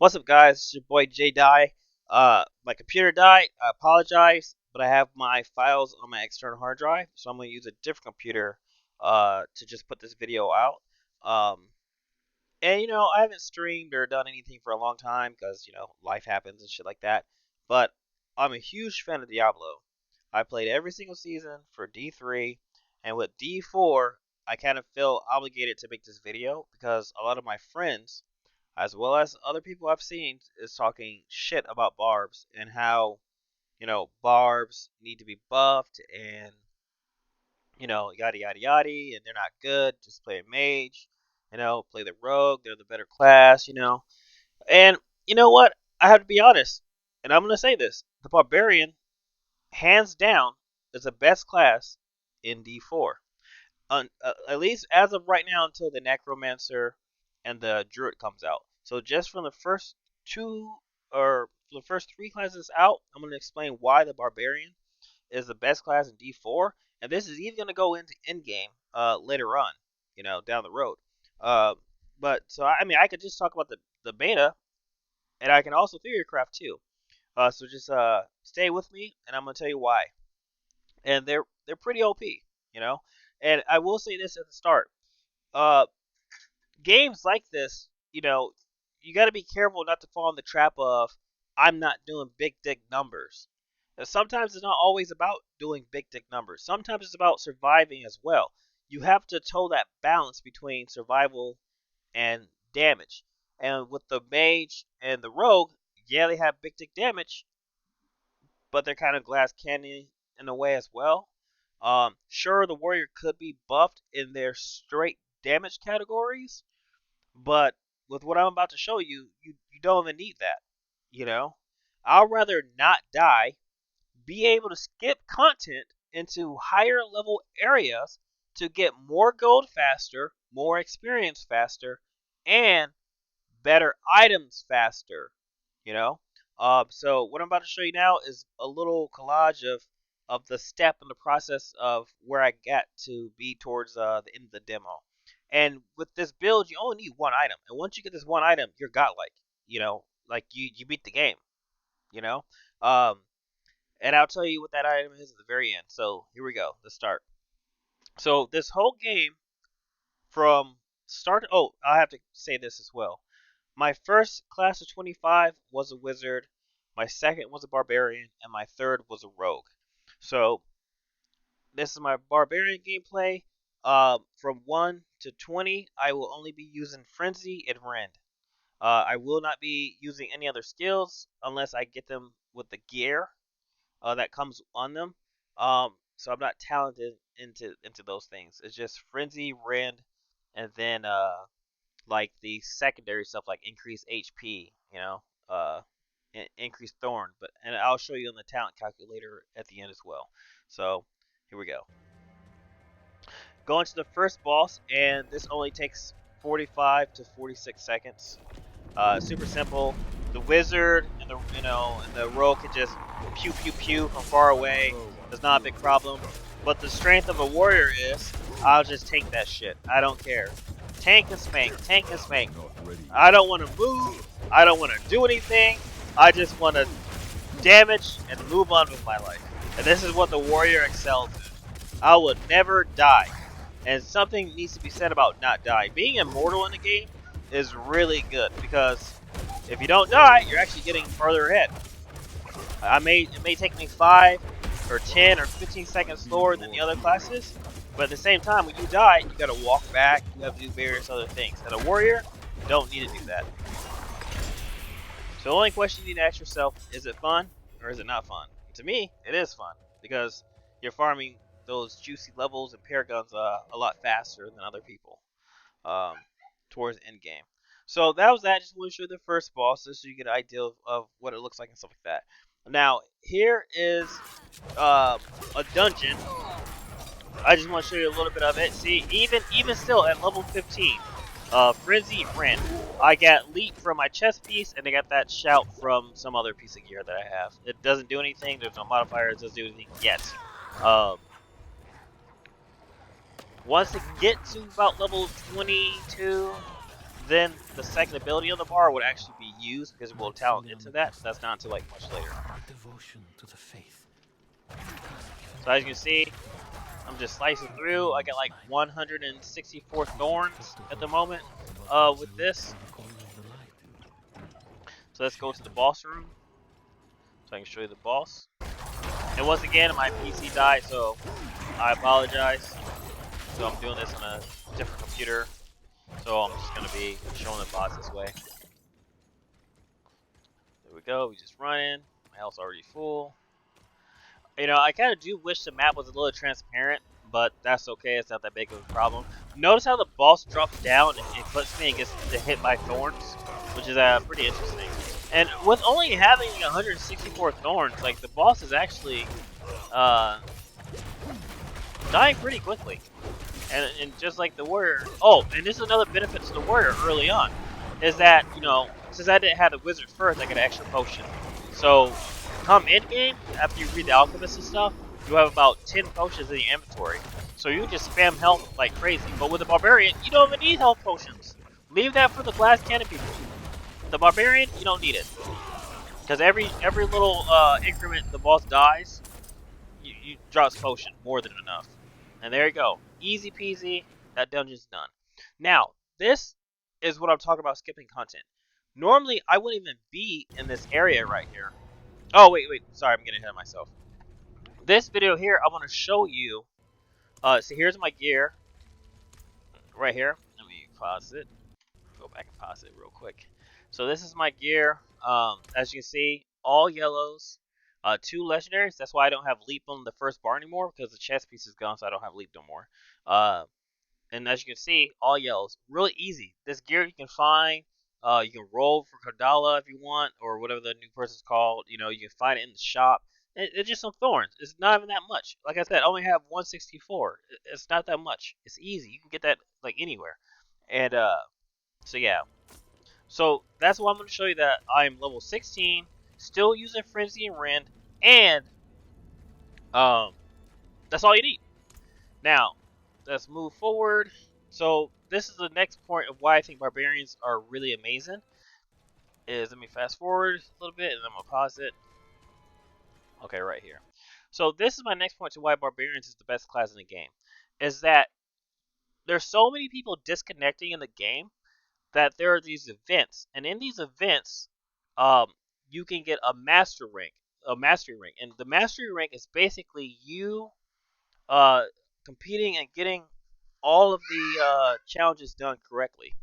What's up, guys? It's your boy J Die. My computer died. I apologize, but I have my files on my external hard drive, so I'm gonna use a different computer to just put this video out. Um, I haven't streamed or done anything for a long time because life happens and shit like that. But I'm a huge fan of Diablo. I played every single season for D3, and with D4, I kind of feel obligated to make this video because a lot of my friends as well as other people I've seen, is talking shit about Barbs and how, Barbs need to be buffed and, yada yada yada, and they're not good. Just play a mage, play the rogue. They're the better class, And you know what? I have to be honest, and I'm gonna say this: the barbarian, hands down, is the best class in D4. At least as of right now, until the necromancer and the druid comes out. So just from the first two or the first three classes out, I'm going to explain why the barbarian is the best class in D4, and this is even going to go into end game later on, down the road. Uh, but so I mean, I could just talk about the beta, and I can also theory craft too. So just stay with me, and I'm going to tell you why. And they're pretty OP, you know. And I will say this at the start. Uh, Games like this, you got to be careful not to fall in the trap of I'm not doing big dick numbers. And sometimes it's not always about doing big dick numbers. Sometimes it's about surviving as well. You have to toe that balance between survival and damage. And with the mage and the rogue, yeah, they have big dick damage, but they're kind of glass candy in a way as well. Sure, the warrior could be buffed in their straight damage categories, but with what I'm about to show you, you don't even need that. You know, I'd rather not die, be able to skip content into higher level areas to get more gold faster, more experience faster, and better items faster. You know, so what I'm about to show you now is a little collage of the step in the process of where I got to be towards the end of the demo. And with this build, you only need one item, and once you get this one item, you're godlike. Like you beat the game. You know, um, and I'll tell you what that item is at the very end. So here we go. Let's start. So this whole game from start. Oh, I have to say this as well. My first class of 25 was a wizard, my second was a barbarian, and my third was a rogue. So this is my barbarian gameplay. From 1 to 20, I will only be using Frenzy and Rend. I will not be using any other skills unless I get them with the gear that comes on them. So I'm not talented into those things. It's just Frenzy, Rend, and then like the secondary stuff like increased HP, increased thorn. And I'll show you on the talent calculator at the end as well. So here we go. Going to the first boss, and this only takes 45 to 46 seconds. Super simple. The wizard and the rogue can just pew pew pew from far away. It's not a big problem. But the strength of a warrior is, I'll just tank that shit. I don't care. Tank and spank, tank and spank. I don't want to move. I don't want to do anything. I just want to damage and move on with my life. And this is what the warrior excels in. I would never die. And something needs to be said about not dying. Being immortal in the game is really good because if you don't die, you're actually getting further ahead. It may take me 5 or 10 or 15 seconds slower than the other classes, but at the same time, when you die, you gotta walk back, you have to do various other things. And a warrior, you don't need to do that. So the only question you need to ask yourself, is it fun or is it not fun? To me, it is fun because you're farming those juicy levels and paragons a lot faster than other people um, towards end game. So that was that. Just want to show you the first boss just so you get an idea of what it looks like and stuff like that. Now, here is a dungeon. I just want to show you a little bit of it. See, even still at level 15, Frenzy Rend, I got leap from my chest piece, and I got that shout from some other piece of gear that I have. It doesn't do anything. There's no modifier. It doesn't do anything yet. Once it get to about level 22, then the second ability on the bar would actually be used because we'll talent into that. But that's not until like much later. So as you can see, I'm just slicing through. I got like 164 thorns at the moment with this. So let's go to the boss room so I can show you the boss. And once again, my PC died, so I apologize. So I'm doing this on a different computer. So I'm just going to be showing the boss this way. There we go. We just running. My health's already full. You know, I kind of do wish the map was a little transparent, but that's okay. It's not that big of a problem. Notice how the boss drops down and clips me and gets hit by thorns, which is pretty interesting. And with only having 164 thorns, like the boss is actually dying pretty quickly. And just like the warrior. Oh, and this is another benefit to the warrior early on, is that, you know, since I didn't have the wizard first, I got an extra potion. So come in game, after you read the alchemist and stuff, you have about 10 potions in your inventory. So you just spam health like crazy. But with the barbarian, you don't even need health potions. Leave that for the glass cannon people. The barbarian, you don't need it. Because every little increment the boss dies, you drops potion, more than enough. And there you go. Easy peasy, that dungeon's done. Now, this is what I'm talking about skipping content. Normally, I wouldn't even be in this area right here. Oh, wait, sorry, I'm getting ahead of myself. This video here, I want to show you, so here's my gear, right here. Let me pause it. Go back and pause it real quick. So this is my gear. As you can see, all yellows, 2 legendaries. That's why I don't have leap on the first bar anymore, because the chest piece is gone, so I don't have leap no more. And as you can see, all yellows. Really easy. This gear you can find. You can roll for Kodala if you want, or whatever the new person's called. You know, you can find it in the shop. It's just some thorns. It's not even that much. Like I said, I only have 164. It's not that much. It's easy. You can get that like anywhere. And so yeah. So that's why I'm going to show you that I'm level 16, still using Frenzy and Rend, and that's all you need. Now, let's move forward. So this is the next point of why I think barbarians are really amazing. Let me fast forward a little bit and I'm going to pause it. Okay, right here. So this is my next point to why barbarians is the best class in the game. Is that there's so many people disconnecting in the game that there are these events, and in these events, you can get a mastery rank, and the mastery rank is basically you competing and getting all of the challenges done correctly,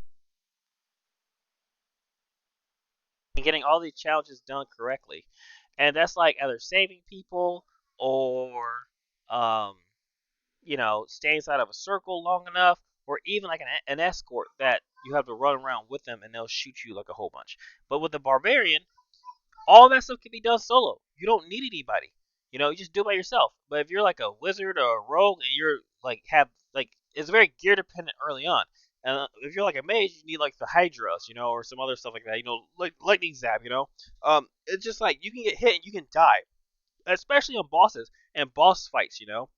and that's like either saving people or you know, stay inside of a circle long enough, or even like an escort that you have to run around with them and they'll shoot you like a whole bunch. But with the barbarian, all that stuff can be done solo. You don't need anybody. You know, you just do it by yourself. But if you're like a wizard or a rogue and you're like it's very gear dependent early on. And if you're like a mage, you need like the hydras, you know, or some other stuff like that. You know, like lightning zap. You know, it's just like you can get hit and you can die, especially on bosses and boss fights. You know,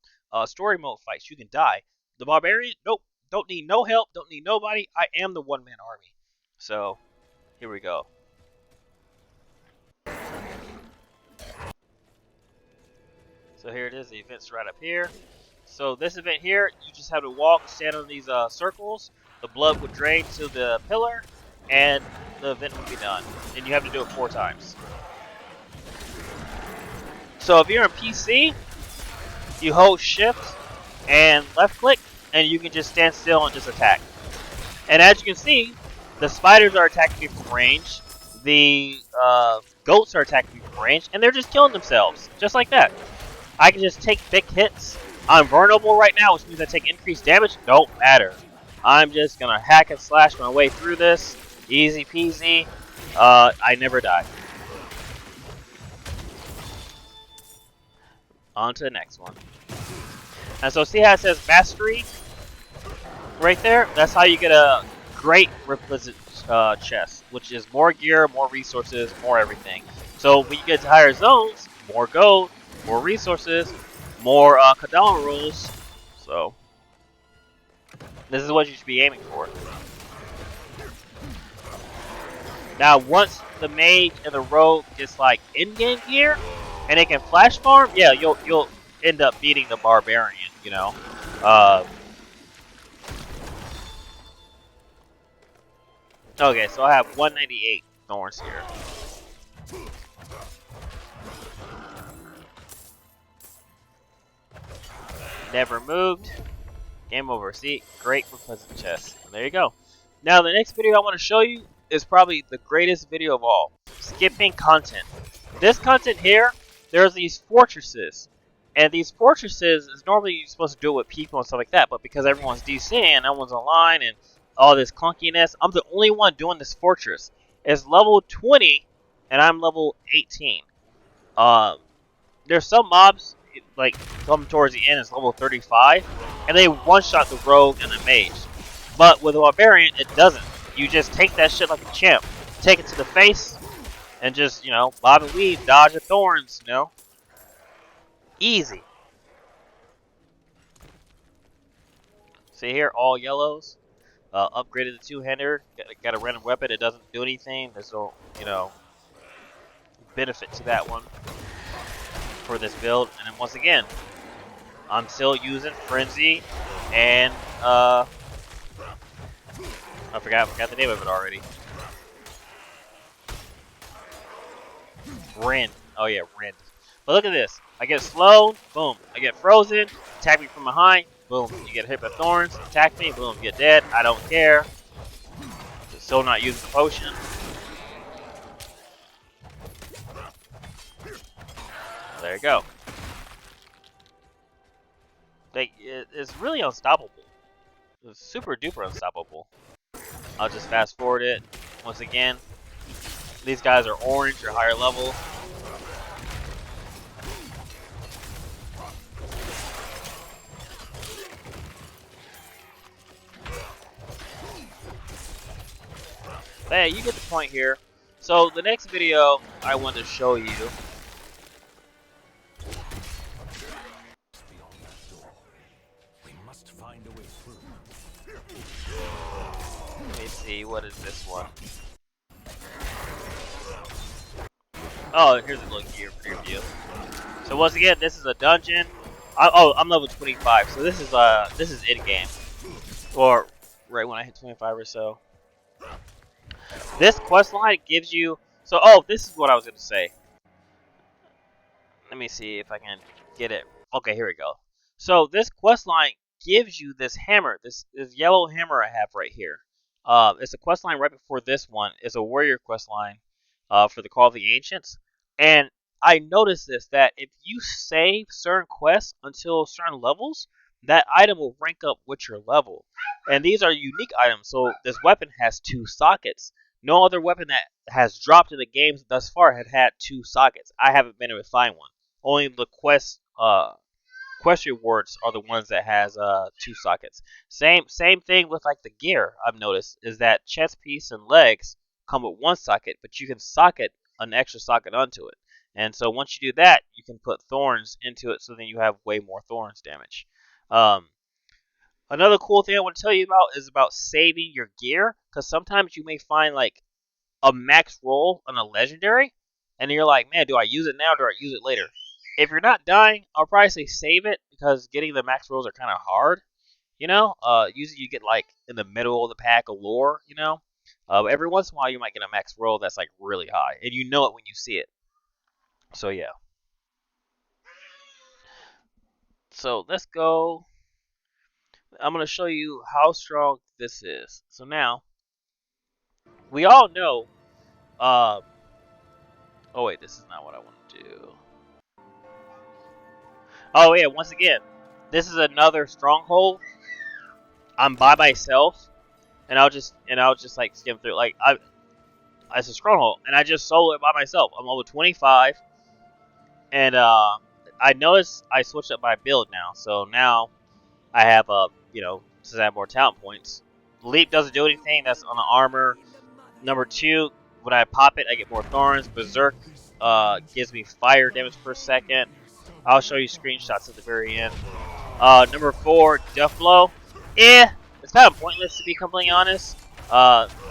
story mode fights, you can die. The barbarian, nope, don't need no help, don't need nobody. I am the one-man army. So here we go. So here it is, the event's right up here. So this event here, you just have to walk, stand on these circles. The blood would drain to the pillar, and the event would be done. And you have to do it 4 times. So if you're in PC, you hold shift and left click, and you can just stand still and just attack. And as you can see, the spiders are attacking me from range. The goats are attacking me from range, and they're just killing themselves, just like that. I can just take big hits. I'm vulnerable right now, which means I take increased damage. Don't matter. I'm just gonna hack and slash my way through this. Easy peasy. I never die. On to the next one. And so see how it says mastery right there? That's how you get a great requisite chest, which is more gear, more resources, more everything. So when you get to higher zones, more gold, more resources, more Kodala rolls. So this is what you should be aiming for. Now, once the mage and the rogue gets like in-game gear, and they can flash farm, yeah, you'll end up beating the barbarian. You know. Okay, so I have 198 thorns here. Never moved. Game over. See, great for pleasant chess. And there you go. Now the next video I want to show you is probably the greatest video of all. Skipping content. This content here, there's these fortresses. And these fortresses is normally you're supposed to do it with people and stuff like that, but because everyone's DCing and everyone's online and all this clunkiness, I'm the only one doing this fortress. It's level 20 and I'm level 18. There's some mobs like come towards the end is level 35, and they one-shot the rogue and the mage. But with a barbarian, it doesn't. You just take that shit like a champ. Take it to the face, and just, you know, bob and weave, dodge the thorns, you know? Easy. See here, all yellows. Upgraded the two-hander. Got a random weapon. It doesn't do anything. There's no, you know, benefit to that one for this build. And then once again, I'm still using Frenzy and I forgot the name of it already. Rend. Oh yeah, Rend. But look at this. I get slowed, boom. I get frozen, attack me from behind, boom. You get hit by thorns, attack me, boom, get dead. I don't care. Still not using the potion. There you go. It's really unstoppable. It's super duper unstoppable. I'll just fast forward it. Once again, these guys are orange or higher level. But hey, you get the point here. So the next video I want to show you. Let me see, what is this one? Oh, here's a little gear preview. So once again, this is a dungeon. I'm level 25, so this is in game, or right when I hit 25 or so. This quest line gives you. So this is what I was gonna say. Let me see if I can get it. Okay, here we go. So this quest line gives you this hammer, this yellow hammer I have right here. It's a quest line right before this one. It's a warrior quest line for the Call of the Ancients. And I noticed this, that if you save certain quests until certain levels, that item will rank up with your level. And these are unique items, so this weapon has 2 sockets. No other weapon that has dropped in the games thus far had 2 sockets. I haven't been able to find one. Only the quest rewards are the ones that has 2 sockets. Same thing with like the gear. I've noticed is that chest piece and legs come with 1 socket, but you can socket an extra socket onto it. And so once you do that, you can put thorns into it, so then you have way more thorns damage. Another cool thing I want to tell you about is about saving your gear, because sometimes you may find like a max roll on a legendary, and you're like, man, do I use it now or do I use it later? If you're not dying, I'll probably say save it, because getting the max rolls are kind of hard. You know, usually you get like in the middle of the pack a lore, you know. But every once in a while you might get a max roll that's like really high, and you know it when you see it. So yeah. So let's go. I'm going to show you how strong this is. So now, we all know. Oh wait, this is not what I want to do. Oh yeah, once again, this is another stronghold. I'm by myself, and I'll just like skim through. Like it's a stronghold, and I just solo it by myself. I'm level 25, and I noticed I switched up my build now. So now I have since I have more talent points. Leap doesn't do anything. That's on the armor. Number 2, when I pop it, I get more thorns. Berserk gives me fire damage per second. I'll show you screenshots at the very end. Number 4, Death Blow. It's kind of pointless to be completely honest.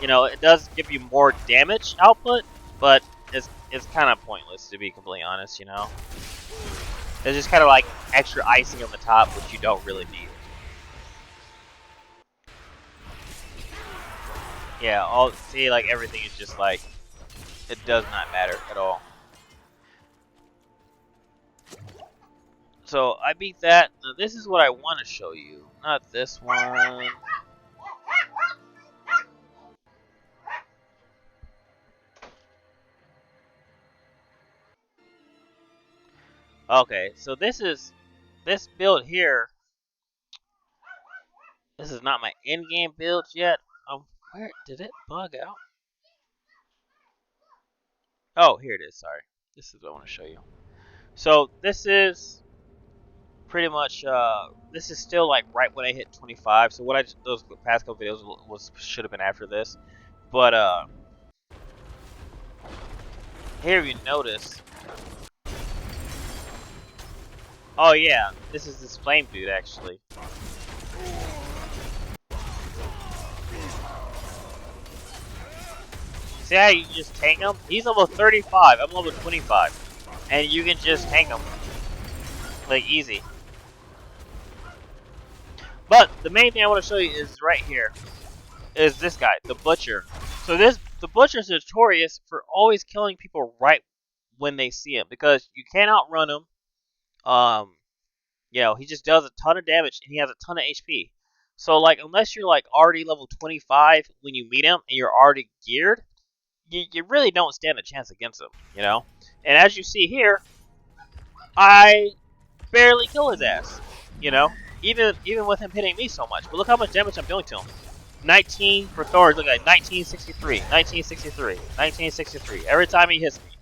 You know, it does give you more damage output, but it's kind of pointless to be completely honest. You know, it's just kind of like extra icing on the top, which you don't really need. Yeah, all see, like everything is just like it does not matter at all. So I beat that. Now, this is what I want to show you, not this one. Okay, so this build here. This is not my in-game build yet. Where did it bug out? Oh, here it is. Sorry, this is what I want to show you. So this is pretty much this is still like right when I hit 25. So what I just, those past couple videos was should have been after this, but here you notice. Oh yeah, this is this flame dude actually. See how you just tank him? He's level 35. I'm level 25, and you can just tank him like easy. But the main thing I want to show you is right here. Is this guy, the Butcher. So the Butcher is notorious for always killing people right when they see him because you can't outrun him. You know, he just does a ton of damage and he has a ton of HP. So like, unless you're like already level 25 when you meet him and you're already geared, you really don't stand a chance against him. You know, and as you see here, I barely kill his ass. You know, even with him hitting me so much. But look how much damage I'm doing to him. 19 for thorns. Look at 1963, 1963, 1963. Every time he hits me,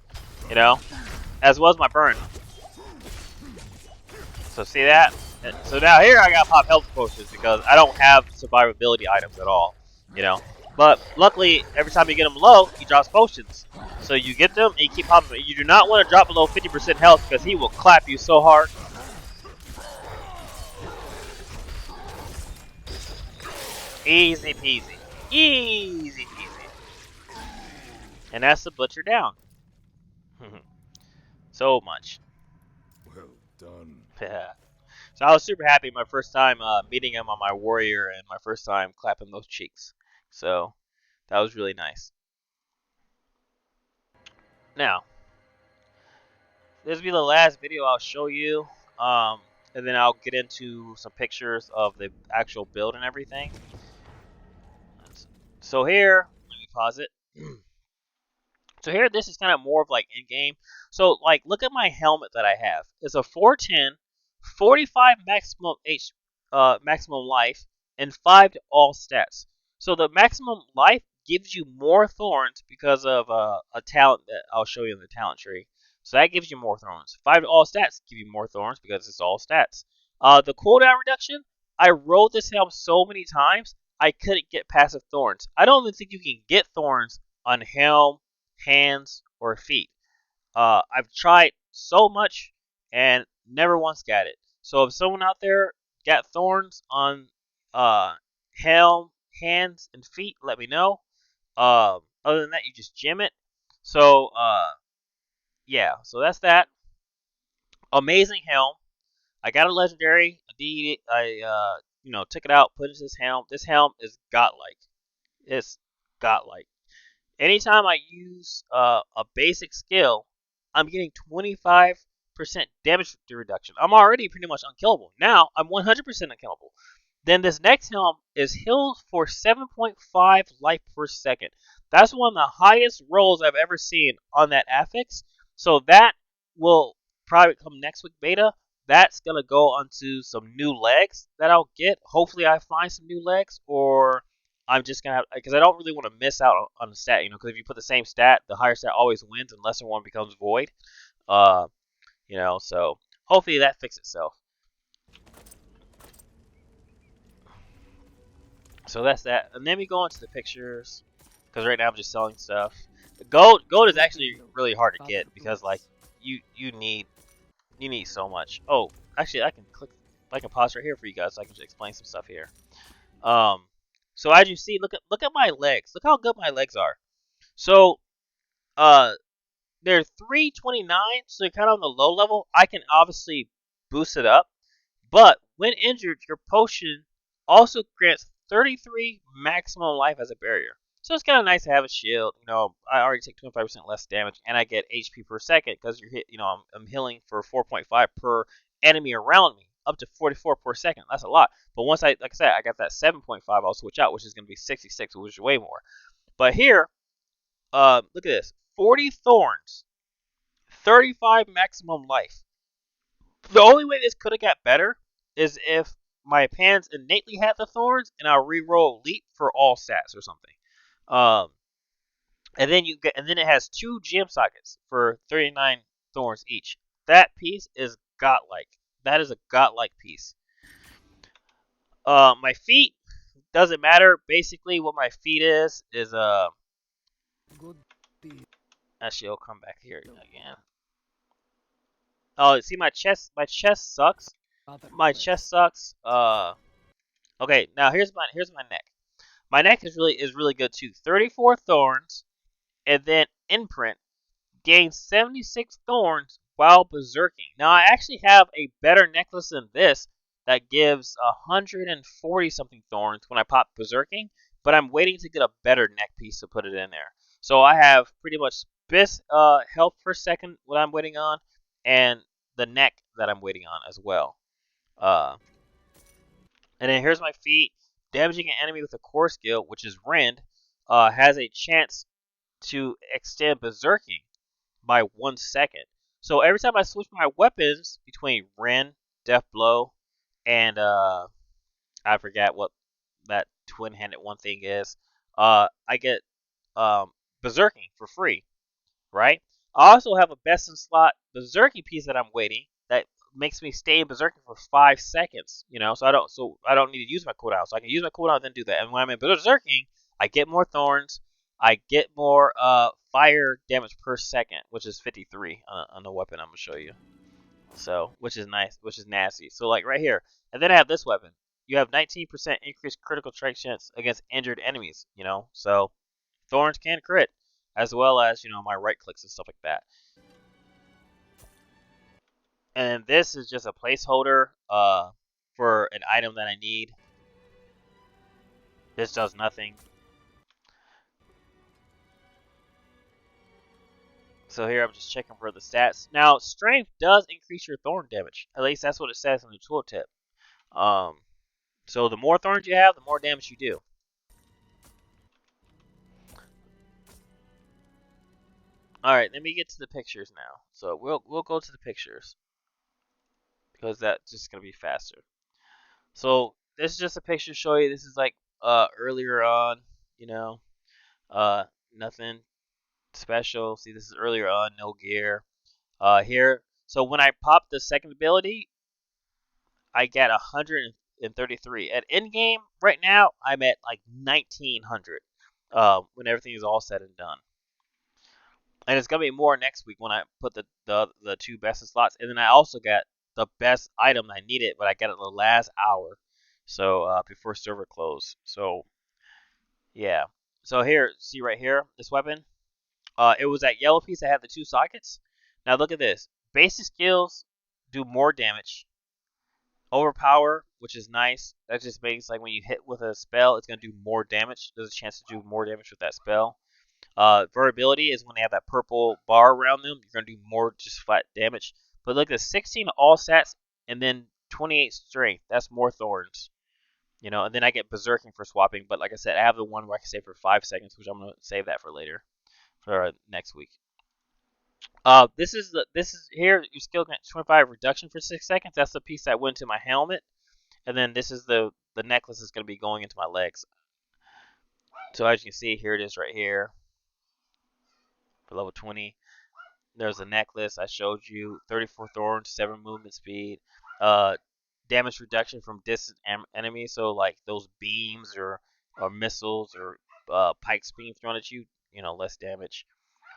you know, as well as my burn. So see that? So now here I got pop health potions because I don't have survivability items at all, you know. But luckily, every time you get him low, he drops potions. So you get them and you keep popping. You do not want to drop below 50% health because he will clap you so hard. Easy peasy. Easy peasy. And that's the Butcher down. So much. Well done. Yeah. So I was super happy my first time meeting him on my warrior and my first time clapping those cheeks. So that was really nice. Now, this will be the last video I'll show you. And then I'll get into some pictures of the actual build and everything. So here, let me pause it. So here, this is kind of more of like in-game. So like, look at my helmet that I have. It's a 410, 45 maximum life, and 5 to all stats. So the maximum life gives you more thorns because of a talent that I'll show you in the talent tree. So that gives you more thorns. 5 to all stats give you more thorns because it's all stats. The cooldown reduction, I rode this helm so many times, I couldn't get passive thorns. I don't even think you can get thorns on helm, hands, or feet. I've tried so much and never once got it. So if someone out there got thorns on helm, hands, and feet, let me know. Other than that, you just gem it. So yeah, so that's that. Amazing helm. I got a legendary. I you know, took it out, put it in this helm. This helm is godlike. It's godlike. Anytime I use a basic skill, I'm getting 25% damage reduction. I'm already pretty much unkillable. Now I'm 100% unkillable. Then this next helm is healed for 7.5 life per second. That's one of the highest rolls I've ever seen on that affix. So that will probably come next week beta. That's gonna go onto some new legs that I'll get. Hopefully I find some new legs, or I'm just gonna have, because I don't really want to miss out on the stat, you know, because if you put the same stat, the higher stat always wins and lesser one becomes void. Uh, you know, so hopefully that fixes itself. So that's that, and then we go into the pictures, because right now I'm just selling stuff. Gold is actually really hard to get because like you need so much. Oh, actually I can pause right here for you guys so I can just explain some stuff here. Um, So as you see, look at my legs. Look how good my legs are. So uh they're 329, so they're kind of on the low level. I can obviously boost it up, but when injured, your potion also grants 33 maximum life as a barrier. So it's kind of nice to have a shield. I already take 25% less damage, and I get HP per second because you're hit. I'm healing for 4.5 per enemy around me, up to 44 per second. That's a lot. But once like I said, I got that 7.5, I'll switch out, which is going to be 66, which is way more. But here, look at this: 40 thorns, 35 maximum life. The only way this could have got better is if my pans innately had the thorns and I'll re-roll leap for all stats or something. Um, and then it has two gem sockets for 39 thorns each. That piece is godlike. That is a godlike piece. My feet doesn't matter. Basically, what my feet is actually I'll come back here again. Oh, see my chest sucks. My chest sucks. Okay, now here's my neck. My neck is really good too. 34 thorns, and then imprint gains 76 thorns while berserking. Now I actually have a better necklace than this that gives 140 something thorns when I pop berserking, but I'm waiting to get a better neck piece to put it in there. So I have pretty much this health per second what I'm waiting on, and the neck that I'm waiting on as well. Uh, and then here's my feat. Damaging an enemy with a core skill, which is Rend, has a chance to extend berserking by 1 second. So every time I switch my weapons between Rend, Death Blow, and I forget what that twin-handed one thing is, I get berserking for free, right? I also have a best in slot berserking piece that I'm waiting that makes me stay in berserking for 5 seconds. So I don't need to use my cooldown. So I can use my cooldown and then do that. And when I'm in berserking, I get more thorns. I get more fire damage per second, which is 53 on the weapon I'm gonna show you. So which is nice, which is nasty. So like right here, and then I have this weapon. You have 19% increased critical strike chance against injured enemies. So thorns can crit, as well as my right clicks and stuff like that. And this is just a placeholder for an item that I need. This does nothing. So here I'm just checking for the stats. Now strength does increase your thorn damage. At least that's what it says in the tooltip. Um, so the more thorns you have, the more damage you do. All right, let me get to the pictures now. So we'll go to the pictures because that's just gonna be faster. So this is just a picture to show you. This is like earlier on, you know, nothing special. See, this is earlier on, no gear. Here, so when I pop the second ability, I get 133. At end game, right now, I'm at like 1900. When everything is all said and done, and it's gonna be more next week when I put the two best slots, and then I also got the best item I needed, but I got it the last hour, so before server close. So yeah, so here, see right here, this weapon. It was that yellow piece that had the two sockets. Now look at this. Basic skills do more damage. Overpower, which is nice. That just makes like when you hit with a spell, it's gonna do more damage. There's a chance to do more damage with that spell. Variability is when they have that purple bar around them. You're gonna do more just flat damage. But look at 16 all stats and then 28 strength. That's more thorns. And then I get berserking for swapping. But like I said, I have the one where I can save for 5 seconds, which I'm gonna save that for later, for next week. This is here. Your skill grants 25 reduction for 6 seconds. That's the piece that went to my helmet, and then this is the necklace is going to be going into my legs. So as you can see, here it is right here for level 20. There's a necklace I showed you. 34 thorns, 7 movement speed, uh, damage reduction from distant enemies. So like those beams or missiles or pikes being thrown at you, less damage.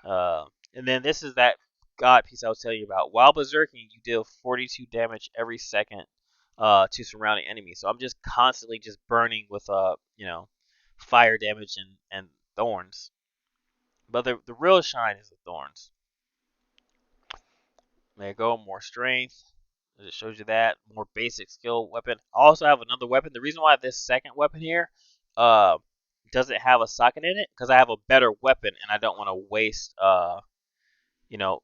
Uh, and then this is that god piece I was telling you about. While berserking, you deal 42 damage every second to surrounding enemies. So I'm just constantly just burning with fire damage and thorns. But the real shine is the thorns. There you go, more strength. It shows you that more basic skill weapon. I also have another weapon. The reason why this second weapon here, uh, doesn't have a socket in it because I have a better weapon and I don't want to waste. You know,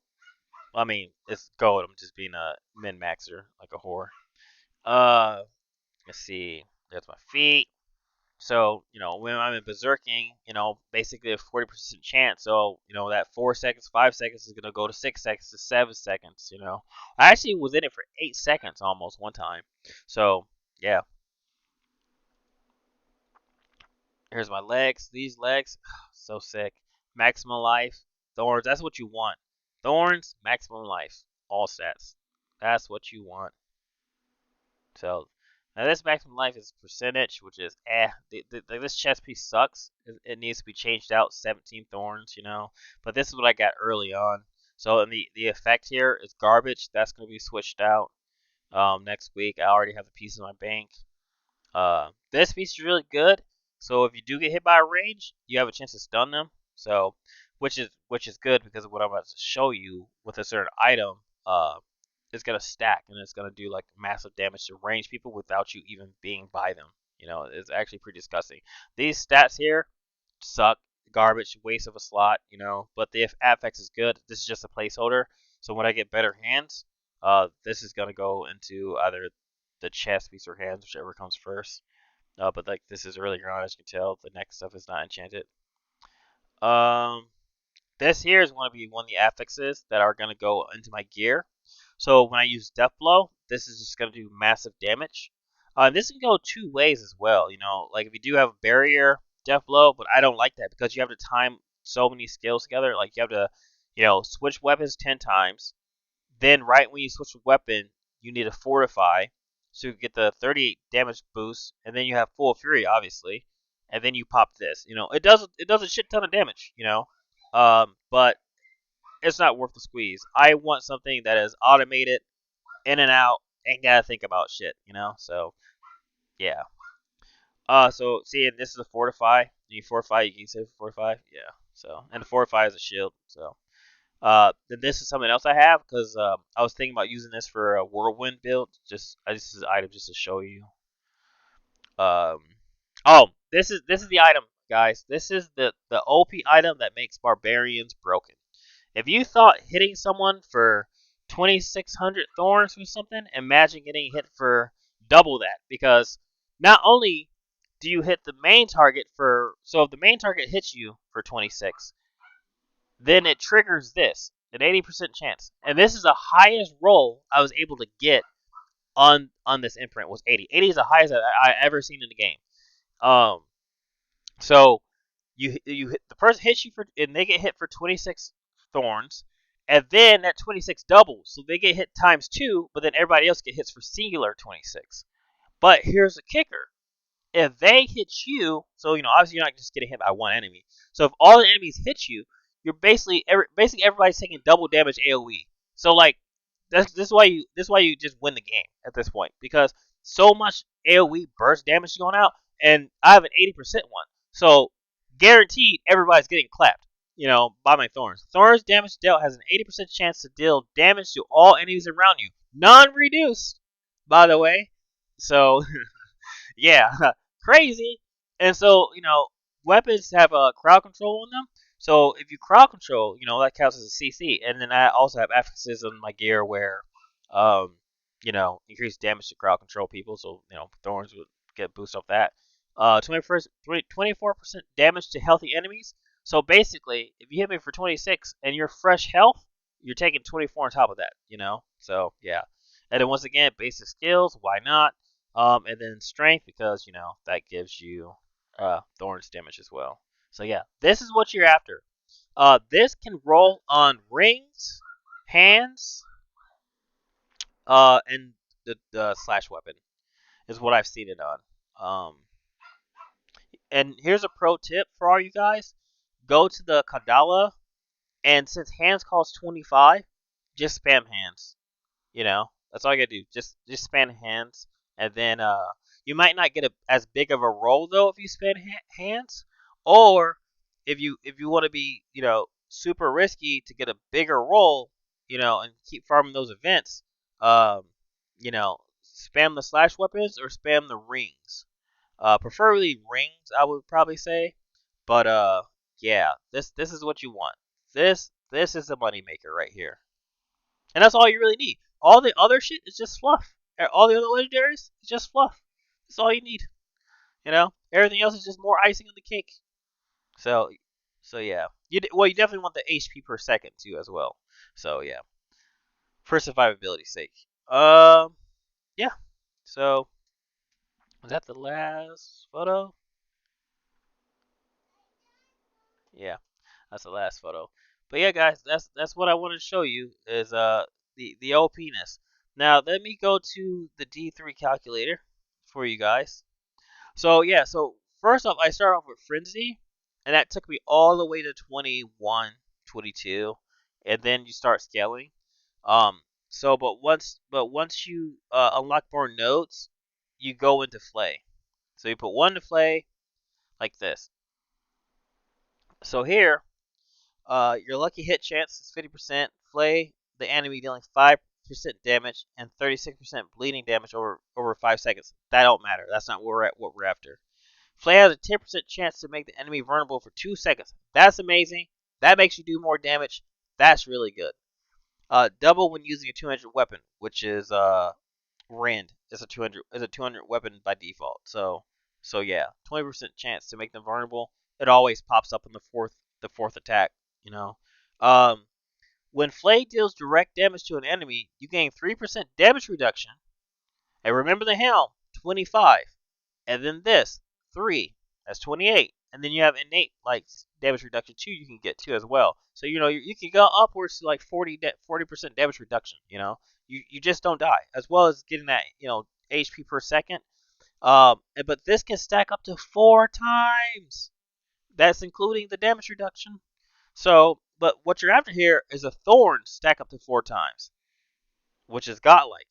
I mean, it's gold. I'm just being a min maxer like a whore. Uh, let's see. There's my feet. So, when I'm in berserking, basically a 40% chance. So, that 4 seconds, 5 seconds is going to go to 6 seconds to 7 seconds. I actually was in it for 8 seconds almost one time. So, yeah. Here's my legs. These legs, so sick. Maximum life. Thorns, that's what you want. Thorns, maximum life. All stats. That's what you want. So now this maximum life is percentage, which is this chest piece sucks. It needs to be changed out. 17 thorns. But this is what I got early on. So and the effect here is garbage. That's gonna be switched out next week. I already have the piece in my bank. This piece is really good. So if you do get hit by a range, you have a chance to stun them. So which is good because of what I'm about to show you with a certain item. It's gonna stack and it's gonna do like massive damage to range people without you even being by them. It's actually pretty disgusting. These stats here suck, garbage, waste of a slot. But the affix is good. This is just a placeholder. So when I get better hands, this is gonna go into either the chest piece or hands, whichever comes first. But like this is earlier on, as you can tell, the next stuff is not enchanted. Um, this here is going to be one of the affixes that are going to go into my gear. So when I use Death Blow, this is just going to do massive damage. This can go two ways as well. Like if you do have a barrier Death Blow, but I don't like that because you have to time so many skills together. Like you have to, switch weapons 10 times. Then right when you switch a weapon, you need to fortify, so you get the 38 damage boost, and then you have full fury, obviously, and then you pop this. It does a shit ton of damage. But it's not worth the squeeze. I want something that is automated, in and out, ain't gotta think about shit. So yeah. So see, this is a fortify. You fortify, you can save fortify. Yeah. So and the fortify is a shield. So then this is something else I have because I was thinking about using this for a whirlwind build. This is an item just to show you. Um, oh, this is the item, guys. This is the OP item that makes barbarians broken. If you thought hitting someone for 2,600 thorns or something, imagine getting hit for double that because not only do you hit the main target so if the main target hits you for 26, then it triggers this an 80% chance, and this is the highest roll I was able to get on this imprint was 80. 80 is the highest I ever seen in the game. Um, so you hit the person hits you for and they get hit for 26 thorns, and then that 26 doubles, so they get hit times two, but then everybody else get hits for singular 26. But here's the kicker: if they hit you, so obviously you're not just getting hit by one enemy. So if all the enemies hit you, you're basically everybody's taking double damage AOE. So like this is why you just win the game at this point because so much AOE burst damage is going out, and I have an 80% one. So guaranteed everybody's getting clapped. By my thorns. Thorns damage dealt has an 80% chance to deal damage to all enemies around you, non-reduced, by the way. So yeah, crazy. And so, weapons have a crowd control on them. So if you crowd control, that counts as a CC. And then I also have affixes on my gear where, increase damage to crowd control people. So, thorns would get boost off that. 24% damage to healthy enemies. So basically, if you hit me for 26 and you're fresh health, you're taking 24 on top of that. So yeah. And then once again, basic skills. Why not? And then strength because that gives you thorns damage as well. So yeah, this is what you're after. This can roll on rings, hands, and the slash weapon is what I've seen it on. And here's a pro tip for all you guys: go to the Kadala, and since hands cost 25, just spam hands. That's all you gotta do. Just spam hands, and then You might not get as big of a roll though if you spend hands, or if you want to be super risky to get a bigger roll, and keep farming those events. Um, spam the slash weapons or spam the rings. Preferably rings, I would probably say. But yeah, this is what you want. This is the moneymaker right here, and that's all you really need. All the other shit is just fluff. All the other legendaries is just fluff. That's all you need. Everything else is just more icing on the cake. So, so yeah, you definitely want the HP per second too as well. So yeah, for survivability's sake. Yeah. So was that the last photo? Yeah, that's the last photo. But yeah, guys, that's what I wanted to show you is the OPness. Now let me go to the D3 calculator for you guys. So yeah, so first off, I start off with frenzy, and that took me all the way to 21, 22, and then you start scaling. Um, but once you unlock more nodes, you go into flay. So you put one to flay like this. So here, your lucky hit chance is 50%. Flay the enemy dealing 5% damage and 36% bleeding damage over 5 seconds. That don't matter. That's not what we're after. Flay has a 10% chance to make the enemy vulnerable for 2 seconds. That's amazing. That makes you do more damage. That's really good. Double when using a 200 weapon, which is Rend. Is a 200 weapon by default. So yeah, 20% chance to make them vulnerable. It always pops up in the fourth attack. You know. Um, when Flay deals direct damage to an enemy, you gain 3% damage reduction. And remember the helm, 25. And then this, 3. That's 28. And then you have innate like damage reduction 2 you can get too as well. So you can go upwards to like 40% damage reduction, You just don't die. As well as getting that, HP per second. But this can stack up to 4 times. That's including the damage reduction. So, but what you're after here is a thorn stack up to 4 times, which is godlike.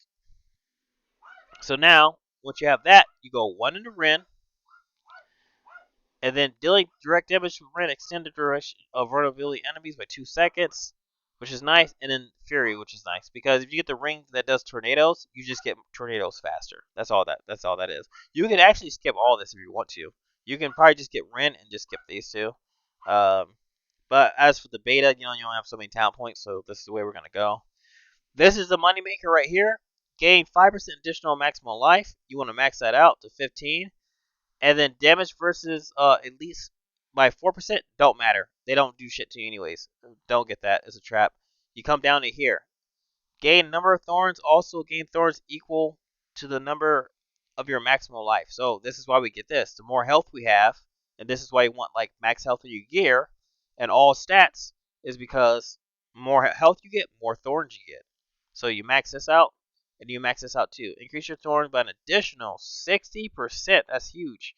So now, once you have that, you go 1 into Ren, and then dealing direct damage from Ren extended duration of vulnerability enemies by 2 seconds, which is nice, and then Fury, which is nice because if you get the ring that does tornadoes, you just get tornadoes faster. That's all that is. You can actually skip all this if you want to. You can probably just get Ren and just skip these two. Um, but as for the beta, you don't have so many talent points, so this is the way we're gonna go. This is the moneymaker right here. Gain 5% additional maximum life. You want to max that out to 15. And then damage versus at least by 4% don't matter. They don't do shit to you anyways. Don't get that. It's a trap. You come down to here. Gain number of thorns. Also gain thorns equal to the number of your maximum life. So this is why we get this. The more health we have, and this is why you want like max health in your gear and all stats, is because more health you get, more thorns you get. So you max this out, and you max this out too. Increase your thorns by an additional 60%. That's huge.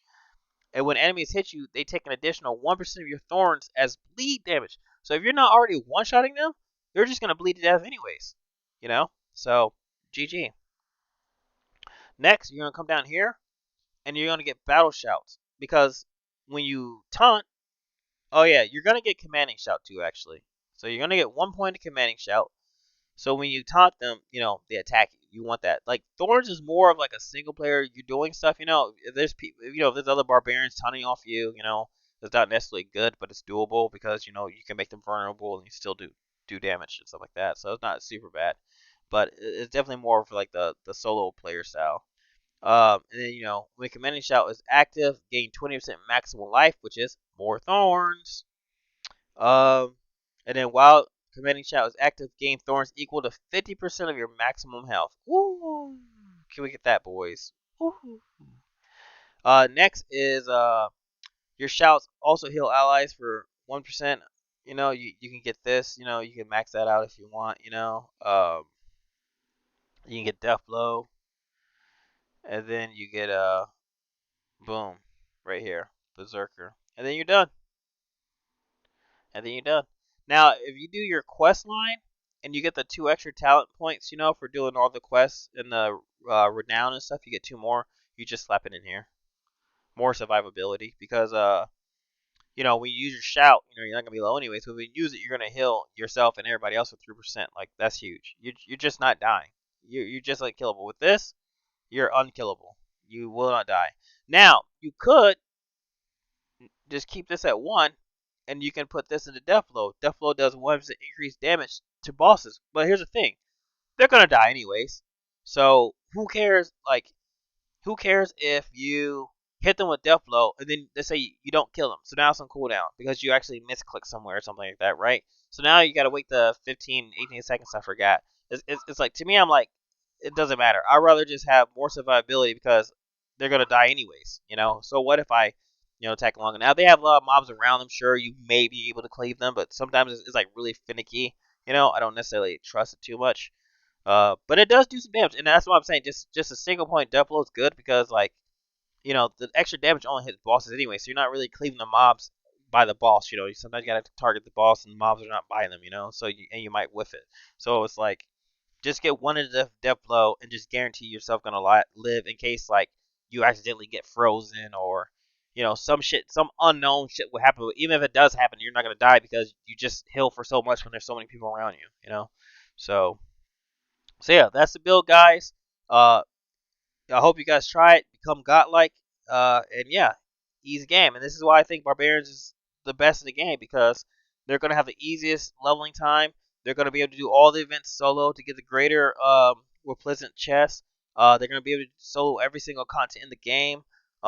And when enemies hit you, they take an additional 1% of your thorns as bleed damage. So if you're not already one-shotting them, they're just going to bleed to death anyways. So GG. Next, you're going to come down here, and you're going to get battle shouts. Because when you taunt, oh yeah, you're going to get commanding shout too, actually. So you're going to get 1 point of commanding shout. So when you taunt them, they attack you. You want that. Like Thorns is more of like a single player. You're doing stuff. If there's people, if there's other barbarians taunting off you, it's not necessarily good, but it's doable because you can make them vulnerable and you still do damage and stuff like that. So it's not super bad, but it's definitely more for like the solo player style. And then when commanding shout is active, gain 20% maximum life, which is more thorns. Um, and then while commanding shout is active, gain thorns equal to 50% of your maximum health. Woo! Can we get that, boys? Woo! Next is your shouts also heal allies for 1%. You can get this. You can max that out if you want. You can get death blow, and then you get boom right here, berserker, and then you're done. And then you're done. Now, if you do your quest line and you get the 2 extra talent points, for doing all the quests and the renown and stuff, you get 2 more. you just slap it in here. More survivability because when you use your shout, you're not gonna be low anyway. So when you use it, you're gonna heal yourself and everybody else with 3%. Like that's huge. You're just not dying. You're just like killable. With this, you're unkillable. You will not die. Now you could just keep this at 1, and you can put this into death blow. Death blow does 1% increased damage to bosses. But here's the thing: they're gonna die anyways. So who cares? Like who cares if you hit them with death blow and then let's say you don't kill them? So now it's on cooldown because you actually misclick somewhere or something like that, right? So now you gotta wait the 15, 18 seconds. I forgot. It's like to me, I'm like, it doesn't matter. I'd rather just have more survivability because they're gonna die anyways. So what if I attack longer? Now they have a lot of mobs around them. Sure, you may be able to cleave them, but sometimes it's like really finicky. I don't necessarily trust it too much. But it does do some damage, and that's what I'm saying. Just a single point death blow is good because the extra damage only hits bosses anyway, so you're not really cleaving the mobs by the boss. Sometimes you gotta target the boss, and the mobs are not by them. So you might whiff it. So it's like just get one of the death blow and just guarantee yourself gonna live in case like you accidentally get frozen or some unknown shit will happen. Even if it does happen, you're not gonna die because you just heal for so much when there's so many people around you. So yeah, that's the build, guys. Uh, I hope you guys try it, become godlike, and yeah, easy game. And this is why I think barbarians is the best in the game because they're gonna have the easiest leveling time. They're gonna be able to do all the events solo to get the greater more pleasant chest. They're gonna be able to solo every single content in the game.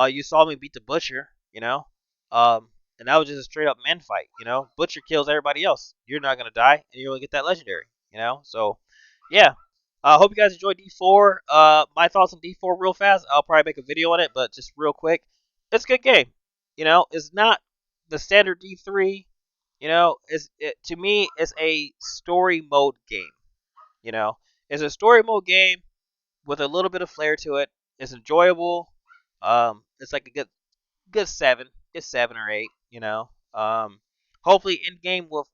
You saw me beat the butcher, and that was just a straight up men fight. Butcher kills everybody else. You're not gonna die, and you're gonna get that legendary. So yeah, I hope you guys enjoyed D4. My thoughts on D4 real fast. I'll probably make a video on it, but just real quick, it's a good game. It's not the standard D3. To me, it's a story mode game. You know, it's a story mode game with a little bit of flair to it. It's enjoyable. It's like a good 7, good 7 or 8. Hopefully in game will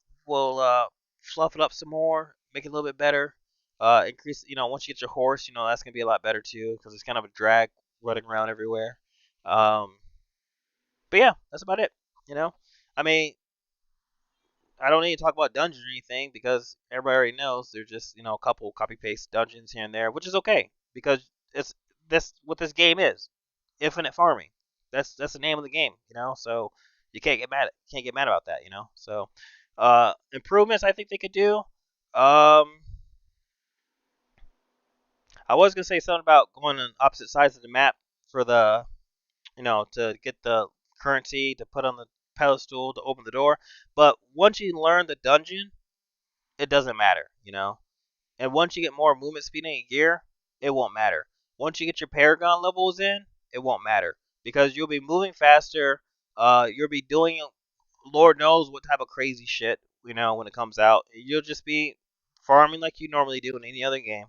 fluff it up some more, make it a little bit better. Increase, once you get your horse, that's gonna be a lot better too because it's kind of a drag running around everywhere. Um, but yeah, that's about it. You know, I mean, I don't need to talk about dungeons or anything because everybody already knows they're just a couple copy paste dungeons here and there, which is okay because it's this what this game is, infinite farming. That's the name of the game, So you can't get mad about that, So improvements I think they could do. I was gonna say something about going on opposite sides of the map for the to get the currency to put on the pedestal to open the door, but once you learn the dungeon it doesn't matter, And once you get more movement speed in your gear, it won't matter. Once you get your Paragon levels in, it won't matter because you'll be moving faster. You'll be doing Lord knows what type of crazy shit, when it comes out. You'll just be farming like you normally do in any other game.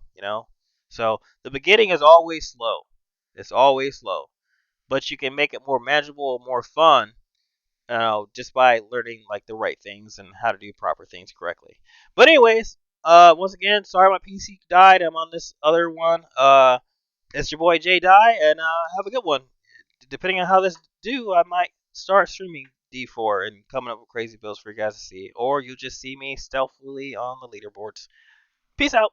So the beginning is always slow. It's always slow, but you can make it more manageable, more fun, just by learning like the right things and how to do proper things correctly. But anyways, once again, sorry my PC died. I'm on this other one. It's your boy J Die, and have a good one. Depending on how this do, I might start streaming D4 and coming up with crazy builds for you guys to see, or you'll just see me stealthily on the leaderboards. Peace out.